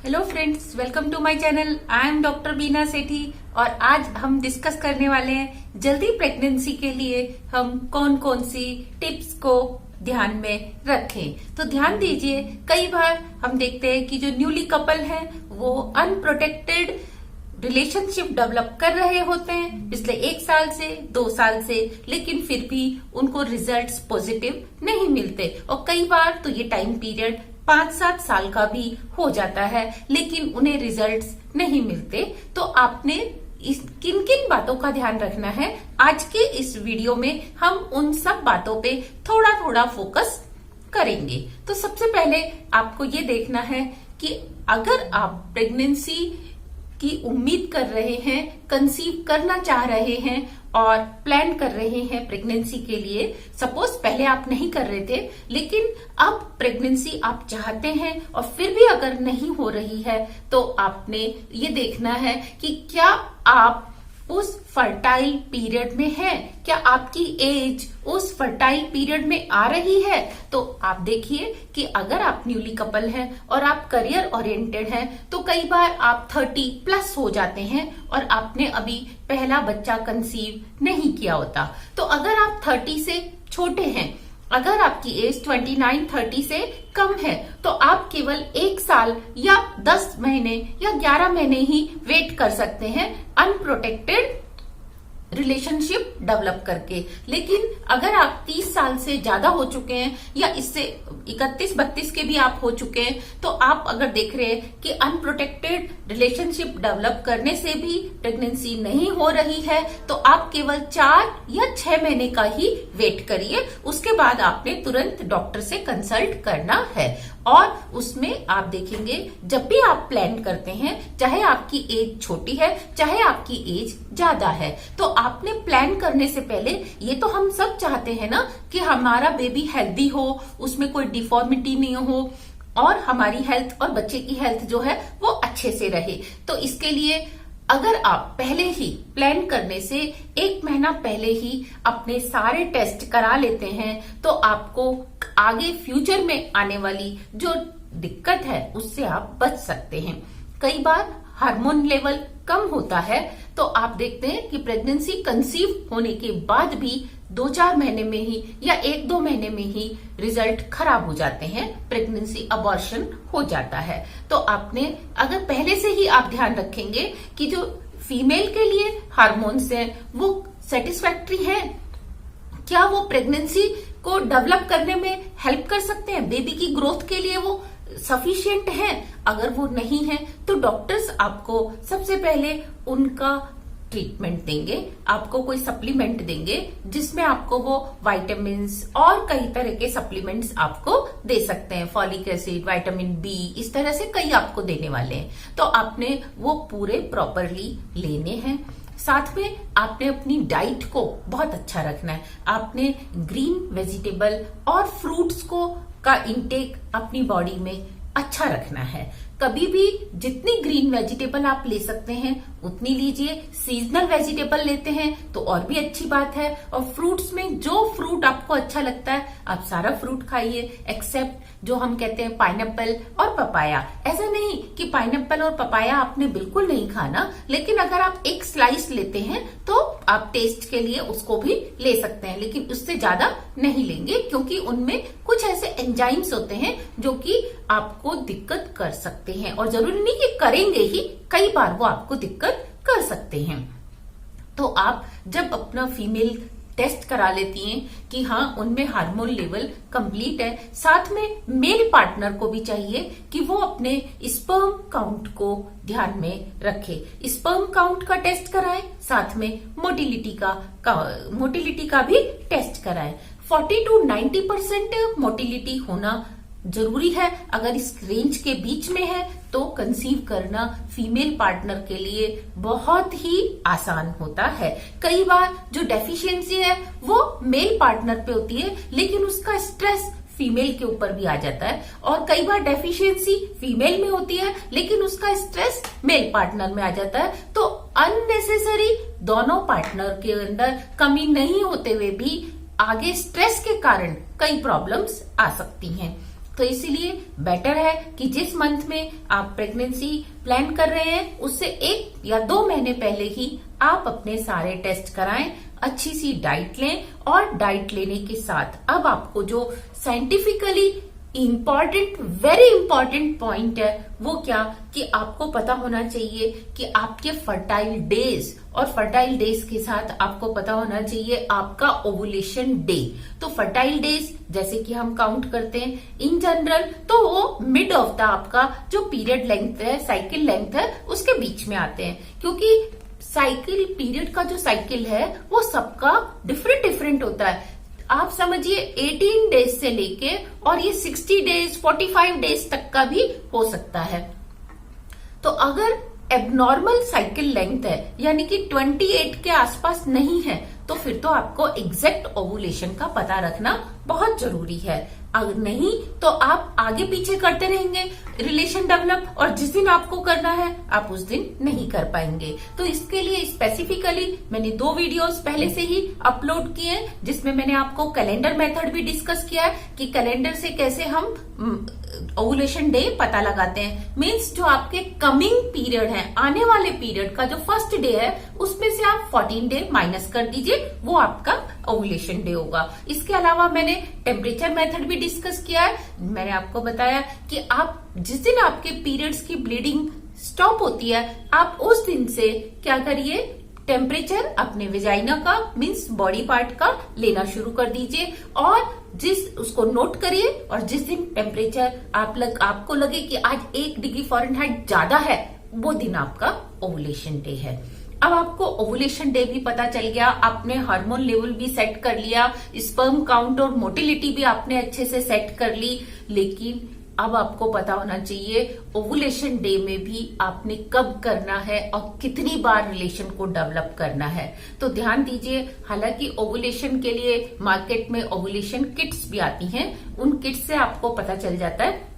Hello friends, welcome to my channel. I am doctor Bina Sethi और आज हम डिस्कस करने वाले हैं जल्दी प्रेगनेंसी के लिए हम कौन कौन सी टिप्स को ध्यान में रखें। तो ध्यान दीजिए, कई बार हम देखते हैं कि जो न्यूली कपल है वो अनप्रोटेक्टेड रिलेशनशिप डेवलप कर रहे होते हैं पिछले 1 साल से 2 साल से, लेकिन फिर भी उनको रिजल्ट्स पॉजिटिव नहीं मिलते और कई बार तो ये टाइम पीरियड 5-7 साल का भी हो जाता है लेकिन उन्हें रिजल्ट्स नहीं मिलते। तो आपने किन किन बातों का ध्यान रखना है, आज के इस वीडियो में हम उन सब बातों पे थोड़ा थोड़ा फोकस करेंगे। तो सबसे पहले आपको ये देखना है कि अगर आप प्रेगनेंसी की उम्मीद कर रहे हैं, कंसीव करना चाह रहे हैं और प्लान कर रहे हैं प्रेगनेंसी के लिए, सपोज पहले आप नहीं कर रहे थे लेकिन अब प्रेगनेंसी आप चाहते हैं और फिर भी अगर नहीं हो रही है तो आपने ये देखना है कि क्या आप उस फर्टाइल पीरियड में है, क्या आपकी एज उस फर्टाइल पीरियड में आ रही है। तो आप देखिए कि अगर आप न्यूली कपल हैं और आप करियर ओरिएंटेड हैं तो कई बार आप 30+ हो जाते हैं और आपने अभी पहला बच्चा कंसीव नहीं किया होता। तो अगर आप 30 से छोटे हैं, अगर आपकी एज 29-30 से कम है तो आप केवल 1 साल या 10 महीने या 11 महीने ही वेट कर सकते हैं अनप्रोटेक्टेड रिलेशनशिप डेवलप करके। लेकिन अगर आप 30 साल से ज्यादा हो चुके हैं या इससे 31-32 के भी आप हो चुके हैं तो आप अगर देख रहे हैं कि अनप्रोटेक्टेड रिलेशनशिप डेवलप करने से भी प्रेगनेंसी नहीं हो रही है तो आप केवल 4 या 6 महीने का ही वेट करिए। उसके बाद आपने तुरंत डॉक्टर से कंसल्ट करना है और उसमें आप देखेंगे जब भी आप प्लान करते हैं, चाहे आपकी एज छोटी है चाहे आपकी एज ज्यादा है, तो आपने प्लान करने से पहले ये तो हम सब चाहते हैं ना कि हमारा बेबी हेल्दी हो, उसमें कोई डिफॉर्मिटी नहीं हो और हमारी हेल्थ और बच्चे की हेल्थ जो है वो अच्छे से रहे। तो इसके लिए अगर आप पहले ही प्लान करने से 1 महीना पहले ही अपने सारे टेस्ट करा लेते हैं तो आपको आगे फ्यूचर में आने वाली जो दिक्कत है उससे आप बच सकते हैं। कई बार हार्मोन लेवल कम होता है तो आप देखते हैं कि प्रेगनेंसी कंसीव होने के बाद भी 2-4 महीने में ही या 1-2 महीने में ही रिजल्ट खराब हो जाते हैं, प्रेगनेंसी अबॉर्शन हो जाता है। तो आपने अगर पहले से ही आप ध्यान रखेंगे कि जो फीमेल के लिए हार्मोन्स हैं वो सेटिस्फैक्ट्री है, क्या वो प्रेगनेंसी को डेवलप करने में हेल्प कर सकते हैं, बेबी की ग्रोथ के लिए वो सफिशिएंट है। अगर वो नहीं है तो डॉक्टर्स आपको सबसे पहले उनका ट्रीटमेंट देंगे, आपको कोई सप्लीमेंट देंगे जिसमें आपको वो विटामिन्स और कई तरह के सप्लीमेंट्स आपको दे सकते हैं, फॉलिक एसिड, विटामिन बी, इस तरह से कई आपको देने वाले हैं। तो आपने वो पूरे प्रॉपरली लेने हैं। साथ में आपने अपनी डाइट को बहुत अच्छा रखना है। आपने ग्रीन वेजिटेबल और फ्रूट्स को का इंटेक अपनी बॉडी में अच्छा रखना है। कभी भी जितनी ग्रीन वेजिटेबल आप ले सकते हैं उतनी लीजिए। सीजनल वेजिटेबल लेते हैं तो और भी अच्छी बात है। और फ्रूट्स में जो फ्रूट आपको अच्छा लगता है आप सारा फ्रूट खाइए, एक्सेप्ट जो हम कहते हैं पाइनएप्पल और पपाया। ऐसा नहीं कि पाइनएप्पल और पपाया आपने बिल्कुल नहीं खाना, लेकिन अगर आप एक स्लाइस लेते हैं तो आप टेस्ट के लिए उसको भी ले सकते हैं, लेकिन उससे ज्यादा नहीं लेंगे क्योंकि उनमें कुछ ऐसे एंजाइम्स होते हैं जो कि आपको दिक्कत कर सकते हैं और जरूरी नहीं कि करेंगे ही, कई बार वो आपको दिक्कत कर सकते हैं। तो आप जब अपना फीमेल टेस्ट करा लेती हैं कि हाँ उनमें हार्मोन लेवल कंप्लीट है, साथ में मेल पार्टनर को भी चाहिए कि वो अपने स्पर्म काउंट को ध्यान में रखे। स्पर्म काउंट का टेस्ट कराएं, साथ में मोटिलिटी का भी टेस्ट कराएं। 40-90% मोटिलिटी होना जरूरी है। अगर इस रेंज के बीच में है तो कंसीव करना फीमेल पार्टनर के लिए बहुत ही आसान होता है। कई बार जो डेफिशिएंसी है वो मेल पार्टनर पे होती है लेकिन उसका स्ट्रेस फीमेल के ऊपर भी आ जाता है, और कई बार डेफिशिएंसी फीमेल में होती है लेकिन उसका स्ट्रेस मेल पार्टनर में आ जाता है। तो अननेसेसरी दोनों पार्टनर के अंदर कमी नहीं होते हुए भी आगे स्ट्रेस के कारण कई प्रॉब्लम्स आ सकती हैं। तो इसीलिए बेटर है कि जिस मंथ में आप प्रेगनेंसी प्लान कर रहे हैं उससे 1 या 2 महीने पहले ही आप अपने सारे टेस्ट कराएं, अच्छी सी डाइट लें और डाइट लेने के साथ अब आपको जो scientifically important, very important point है वो क्या कि आपको पता होना चाहिए कि आपके फर्टाइल डेज और फर्टाइल डेज के साथ आपको पता होना चाहिए आपका ओवुलेशन डे। तो फर्टाइल डेज जैसे कि हम काउंट करते हैं इन जनरल तो वो मिड ऑफ द आपका जो पीरियड लेंथ है, साइकिल लेंथ है, उसके बीच में आते हैं, क्योंकि साइकिल पीरियड का जो साइकिल है वो सबका डिफरेंट डिफरेंट होता है। आप समझिए 18 डेज से लेके और ये 60 डेज 45 डेज तक का भी हो सकता है। तो अगर एबनॉर्मल साइकिल लेंथ है यानी कि 28 के आसपास नहीं है तो फिर तो आपको एग्जैक्ट ओवुलेशन का पता रखना बहुत जरूरी है। अगर नहीं तो आप आगे पीछे करते रहेंगे रिलेशन डेवलप और जिस दिन आपको करना है आप उस दिन नहीं कर पाएंगे। तो इसके लिए स्पेसिफिकली मैंने 2 वीडियोस पहले से ही अपलोड किए हैं जिसमें मैंने आपको कैलेंडर मेथड भी डिस्कस किया है कि कैलेंडर से कैसे हम ओवुलेशन डे पता लगाते हैं। मीन्स जो आपके कमिंग पीरियड है, आने वाले पीरियड का जो फर्स्ट डे है उसमें से आप 14 डे माइनस कर दीजिए, वो आपका ओवुलेशन डे होगा। इसके अलावा मैंने टेम्परेचर मेथड भी डिस्कस किया है। मैंने आपको बताया कि आप जिस दिन आपके पीरियड्स की ब्लीडिंग स्टॉप होती है आप उस दिन से क्या करिए, टेम्परेचर अपने वेजाइना का मीन्स बॉडी पार्ट का लेना शुरू कर दीजिए और उसको नोट करिए और जिस दिन टेम्परेचर आपको लगे कि आज 1 डिग्री फ़ारेनहाइट ज्यादा है वो दिन आपका ओवुलेशन डे है। अब आपको ओवुलेशन डे भी पता चल गया, आपने हार्मोन लेवल भी सेट कर लिया, स्पर्म काउंट और मोटिलिटी भी आपने अच्छे से सेट कर ली, लेकिन अब आपको पता होना चाहिए ओवुलेशन डे में भी आपने कब करना है और कितनी बार रिलेशन को डेवलप करना है। तो ध्यान दीजिए, हालांकि ओवुलेशन के लिए मार्केट में ओवुलेशन किट्स भी आती हैं, उन किट्स से आपको पता चल जाता है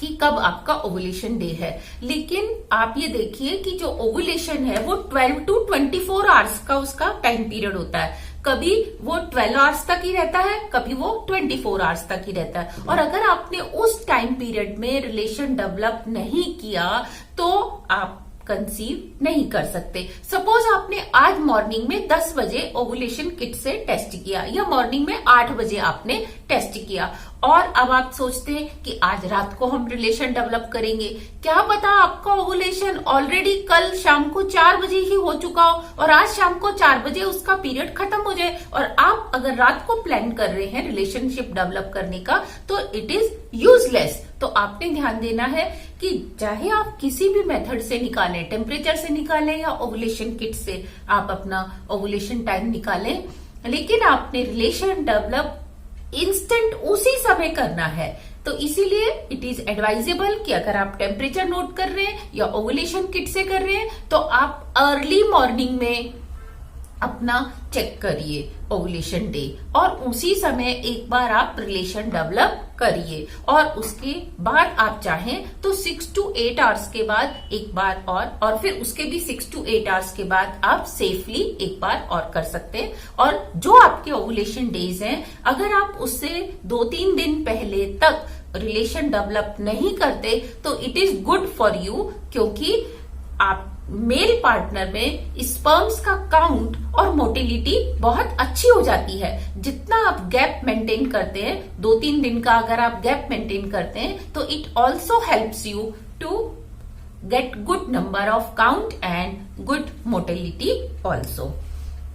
कि कब आपका ओवुलेशन डे है। लेकिन आप ये देखिए कि जो ओवुलेशन है वो 12 to 24 आवर्स का उसका टाइम पीरियड होता है। कभी वो 12 आवर्स तक ही रहता है, कभी वो 24 आवर्स तक ही रहता है। और अगर आपने उस टाइम पीरियड में रिलेशन डेवलप नहीं किया तो आप कंसीव नहीं कर सकते। सपोज आपने आज मॉर्निंग में 10 बजे ओवुलेशन किट से टेस्ट किया या मॉर्निंग में 8 बजे आपने टेस्ट किया और अब आप सोचते हैं कि आज रात को हम रिलेशन डेवलप करेंगे। क्या पता आपका ओवुलेशन ऑलरेडी कल शाम को 4 बजे ही हो चुका हो और आज शाम को 4 बजे उसका पीरियड खत्म हो जाए और आप अगर रात को प्लान कर रहे हैं रिलेशनशिप डेवलप करने का तो इट इज यूजलेस। तो आपने ध्यान देना है कि चाहे आप किसी भी मेथड से निकालें, टेम्परेचर से निकालें या ओवुलेशन किट से आप अपना ओवुलेशन टाइम निकालें, लेकिन आपने रिलेशन डेवलप इंस्टेंट उसी समय करना है। तो इसीलिए इट इज एडवाइजेबल कि अगर आप टेम्परेचर नोट कर रहे हैं या ओवुलेशन किट से कर रहे हैं तो आप अर्ली मॉर्निंग में अपना चेक करिए ओवुलेशन डे और उसी समय एक बार आप रिलेशन डेवलप करिए और उसके बाद आप चाहें तो 6 to 8 आवर्स के बाद एक बार और फिर उसके भी 6 to 8 आवर्स के बाद आप सेफली एक बार और कर सकते हैं। और जो आपके ओवुलेशन डेज हैं अगर आप उससे 2-3 दिन पहले तक रिलेशन डेवलप नहीं करते तो it is good for you, क्योंकि आप मेल पार्टनर में स्पर्म्स का काउंट और मोटिलिटी बहुत अच्छी हो जाती है। जितना आप गैप मेंटेन करते हैं, 2-3 दिन का अगर आप गैप मेंटेन करते हैं तो it also helps you to get good number of count and good motility also.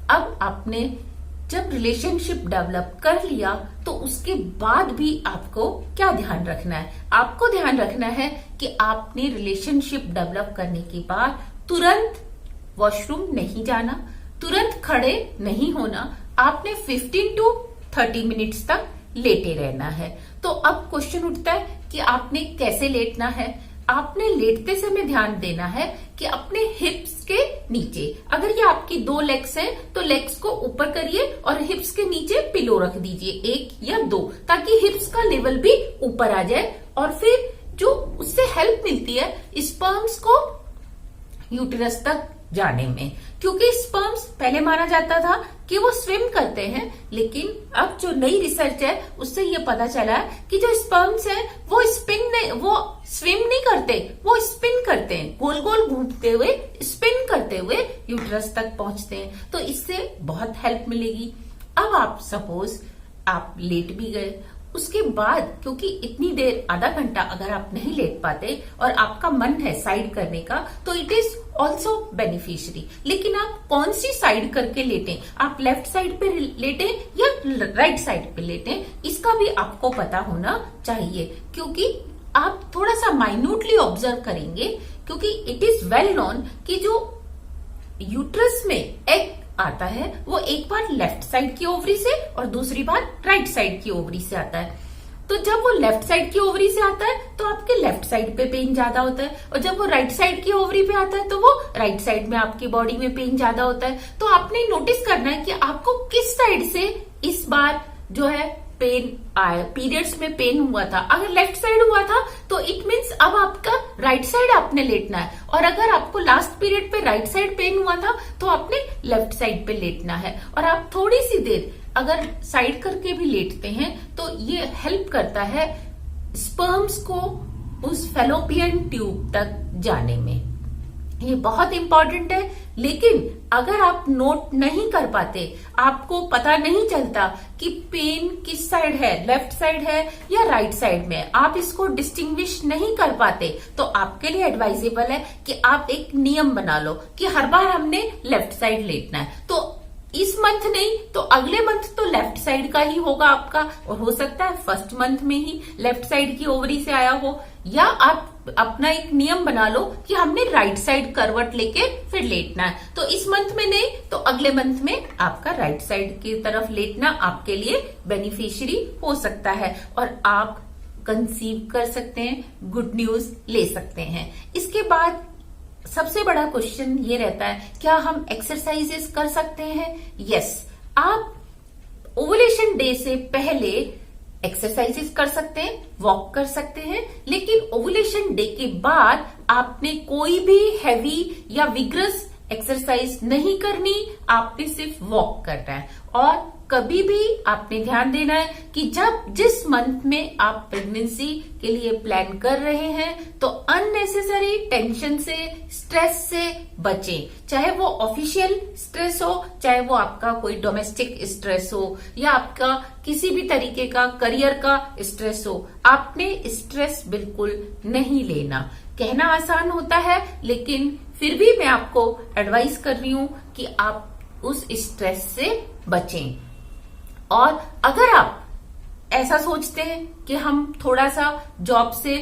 अब आपने जब रिलेशनशिप डेवलप कर लिया तो उसके बाद भी आपको क्या ध्यान रखना है? आपको ध्यान रखना है कि आपने रिलेशनशिप डेवलप करने के बाद तुरंत वॉशरूम नहीं जाना, तुरंत खड़े नहीं होना, आपने 15 to 30 मिनट्स तक लेटे रहना है। तो अब क्वेश्चन उठता है कि आपने कैसे लेटना है। आपने लेटते समय ध्यान देना है कि अपने हिप्स के नीचे, अगर ये आपकी 2 लेग्स हैं तो लेग्स को ऊपर करिए और हिप्स के नीचे पिलो रख दीजिए 1 या 2, ताकि हिप्स का लेवल भी ऊपर आ जाए और फिर जो उससे हेल्प मिलती है स्पर्म्स को यूटेरस तक जाने में। क्योंकि स्पर्म्स पहले माना जाता था कि कि वो स्विम करते हैं, लेकिन अब जो नई रिसर्च है उससे ये पता चला कि जो स्पर्म्स है वो स्विम नहीं करते, वो स्पिन करते हैं, गोल गोल घूमते हुए स्पिन करते हुए यूट्रस तक पहुंचते हैं। तो इससे बहुत हेल्प मिलेगी। अब आप सपोज आप लेट भी गए, उसके बाद क्योंकि इतनी देर आधा घंटा अगर आप नहीं लेट पाते और आपका मन है साइड करने का, तो इट इज ऑल्सो बेनिफिशियरी। लेकिन आप कौन सी साइड करके लेटें, आप लेफ्ट साइड पे लेटें या राइट साइड पे लेटें, इसका भी आपको पता होना चाहिए। क्योंकि आप थोड़ा सा माइन्यूटली ऑब्जर्व करेंगे, क्योंकि इट इज वेल नोन कि जो यूट्रस में एग आता है वो एक बार लेफ्ट साइड की ओवरी से और दूसरी बार राइट साइड की ओवरी से आता है। तो जब वो लेफ्ट साइड की ओवरी से आता है तो आपके लेफ्ट साइड पे पेन ज्यादा होता है, और जब वो राइट साइड की ओवरी पे आता है तो वो राइट साइड में आपकी बॉडी में पेन ज्यादा होता है। तो आपने नोटिस करना है कि आपको किस साइड से इस बार जो है पेन आया, पीरियड्स में पेन हुआ था। अगर लेफ्ट साइड हुआ था तो इट मीन्स अब आपका राइट साइड आपने लेटना है, और अगर आपको लास्ट पीरियड पे राइट साइड पेन हुआ था तो आपने लेफ्ट साइड पे लेटना है। और आप थोड़ी सी देर अगर साइड करके भी लेटते हैं तो ये हेल्प करता है स्पर्म्स को उस फैलोपियन ट्यूब तक जाने में। ये बहुत इंपॉर्टेंट है। लेकिन अगर आप नोट नहीं कर पाते, आपको पता नहीं चलता कि पेन किस साइड है, लेफ्ट साइड है या राइट साइड में, आप इसको डिस्टिंग्विश नहीं कर पाते, तो आपके लिए एडवाइजेबल है कि आप एक नियम बना लो कि हर बार हमने लेफ्ट साइड लेटना है। तो इस मंथ नहीं तो अगले मंथ तो लेफ्ट साइड का ही होगा आपका, और हो सकता है फर्स्ट मंथ में ही लेफ्ट साइड की ओवरी से आया हो, या आप अपना एक नियम बना लो कि हमने राइट साइड करवट लेके फिर लेटना है। तो इस मंथ में नहीं तो अगले मंथ में आपका राइट साइड की तरफ लेटना आपके लिए बेनिफिशियरी हो सकता है, और आप कंसीव कर सकते हैं, गुड न्यूज ले सकते हैं। इसके बाद सबसे बड़ा क्वेश्चन ये रहता है, क्या हम एक्सरसाइजेस कर सकते हैं? यस, आप ओवुलेशन डे से पहले एक्सरसाइजेस कर सकते हैं, वॉक कर सकते हैं, लेकिन ओवुलेशन डे के बाद आपने कोई भी हैवी या विग्रस एक्सरसाइज नहीं करनी, आपने सिर्फ वॉक करना है। और कभी भी आपने ध्यान देना है कि जब जिस मंथ में आप प्रेगनेंसी के लिए प्लान कर रहे हैं तो अननेसेसरी टेंशन से, स्ट्रेस से बचें। चाहे वो ऑफिशियल स्ट्रेस हो, चाहे वो आपका कोई डोमेस्टिक स्ट्रेस हो, या आपका किसी भी तरीके का करियर का स्ट्रेस हो, आपने स्ट्रेस बिल्कुल नहीं लेना। कहना आसान होता है, लेकिन फिर भी मैं आपको एडवाइस कर रही हूं कि आप उस स्ट्रेस से बचें। और अगर आप ऐसा सोचते हैं कि हम थोड़ा सा जॉब से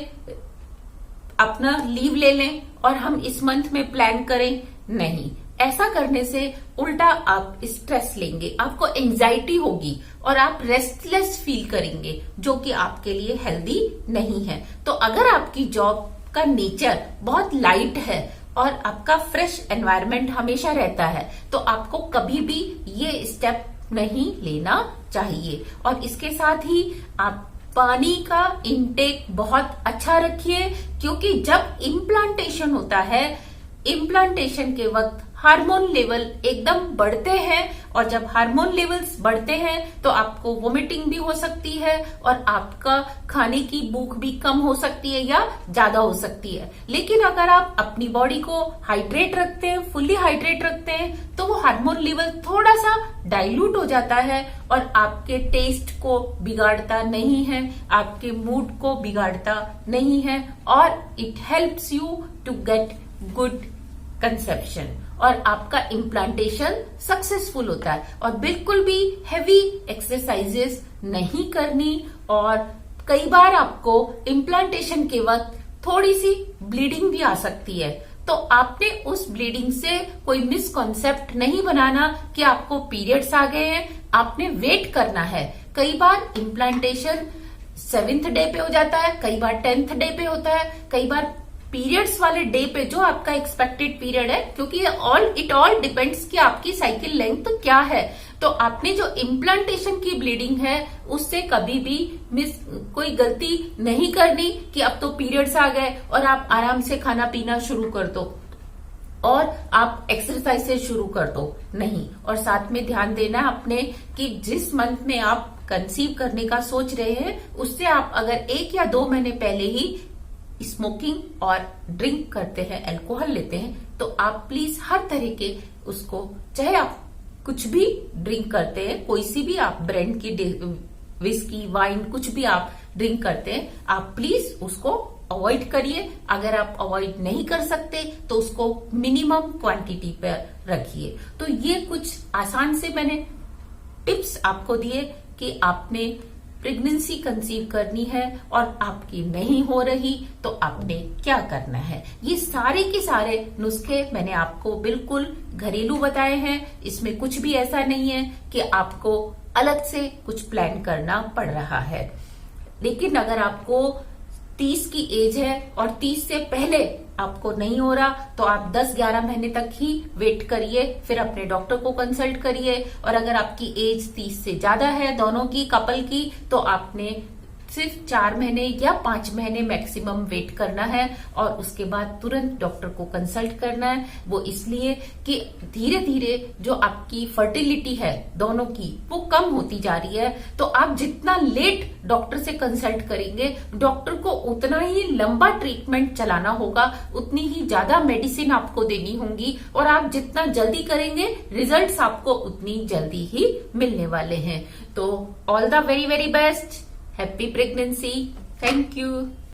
अपना लीव ले लें और हम इस मंथ में प्लान करें, नहीं, ऐसा करने से उल्टा आप स्ट्रेस लेंगे, आपको एंजाइटी होगी और आप रेस्टलेस फील करेंगे, जो कि आपके लिए हेल्दी नहीं है। तो अगर आपकी जॉब का नेचर बहुत लाइट है और आपका फ्रेश एनवायरनमेंट हमेशा रहता है, तो आपको कभी भी ये स्टेप नहीं लेना चाहिए। और इसके साथ ही आप पानी का इनटेक बहुत अच्छा रखिए, क्योंकि जब इम्प्लांटेशन होता है, इम्प्लांटेशन के वक्त हार्मोन लेवल एकदम बढ़ते हैं, और जब हार्मोन लेवल्स बढ़ते हैं तो आपको वोमिटिंग भी हो सकती है और आपका खाने की भूख भी कम हो सकती है या ज्यादा हो सकती है। लेकिन अगर आप अपनी बॉडी को हाइड्रेट रखते हैं, फुल्ली हाइड्रेट रखते हैं, तो वो हार्मोन लेवल थोड़ा सा डाइल्यूट हो जाता है और आपके टेस्ट को बिगाड़ता नहीं है, आपके मूड को बिगाड़ता नहीं है, और it helps you to get good conception, और आपका इम्प्लांटेशन सक्सेसफुल होता है। और बिल्कुल भी हैवी एक्सरसाइजेस नहीं करनी, और कई बार आपको इम्प्लांटेशन के वक्त थोड़ी सी ब्लीडिंग भी आ सकती है, तो आपने उस ब्लीडिंग से कोई मिसकॉन्सेप्ट नहीं बनाना कि आपको पीरियड्स आ गए हैं। आपने वेट करना है। कई बार इम्प्लांटेशन 7th डे पे हो जाता है, कई बार 10th डे पे होता है, कई बार पीरियड्स वाले डे पे जो आपका एक्सपेक्टेड पीरियड है, क्योंकि इट ऑल डिपेंड्स कि आपकी साइकिल लेंथ क्या है। तो आपने जो इम्प्लांटेशन की ब्लीडिंग है उससे कभी भी कोई गलती नहीं करनी कि अब तो पीरियड्स आ गए और आप आराम से खाना पीना शुरू कर दो। और आप एक्सरसाइज से शुरू कर दो, नहीं। और साथ में ध्यान देना अपने कि जिस मंथ में आप कंसीव करने का सोच रहे हैं उससे आप अगर 1 या 2 महीने पहले ही स्मोकिंग और ड्रिंक करते हैं, अल्कोहल लेते हैं, तो आप प्लीज हर तरह के उसको, चाहे आप कुछ भी ड्रिंक करते हैं, कोई सी भी आप ब्रांड की विस्की, वाइन, कुछ भी आप ड्रिंक करते हैं, आप प्लीज उसको अवॉइड करिए। अगर आप अवॉइड नहीं कर सकते तो उसको मिनिमम क्वांटिटी पर रखिए। तो ये कुछ आसान से मैंने टिप्स आपको दिए कि आपने प्रेगनेंसी कंसीव करनी है और आपकी नहीं हो रही तो आपने क्या करना है। ये सारे के सारे नुस्खे मैंने आपको बिल्कुल घरेलू बताए हैं। इसमें कुछ भी ऐसा नहीं है कि आपको अलग से कुछ प्लान करना पड़ रहा है। लेकिन अगर आपको 30 की एज है और 30 से पहले आपको नहीं हो रहा तो आप 10-11 महीने तक ही वेट करिए, फिर अपने डॉक्टर को कंसल्ट करिए। और अगर आपकी एज 30 से ज्यादा है, दोनों की, कपल की, तो आपने सिर्फ 4 महीने या 5 महीने मैक्सिमम वेट करना है और उसके बाद तुरंत डॉक्टर को कंसल्ट करना है। वो इसलिए कि धीरे धीरे जो आपकी फर्टिलिटी है दोनों की वो कम होती जा रही है। तो आप जितना लेट डॉक्टर से कंसल्ट करेंगे, डॉक्टर को उतना ही लंबा ट्रीटमेंट चलाना होगा, उतनी ही ज्यादा मेडिसिन आपको देनी होंगी और आप जितना जल्दी करेंगे रिजल्ट्स आपको उतनी जल्दी ही मिलने वाले हैं। तो all the very very best. Happy pregnancy. Thank you.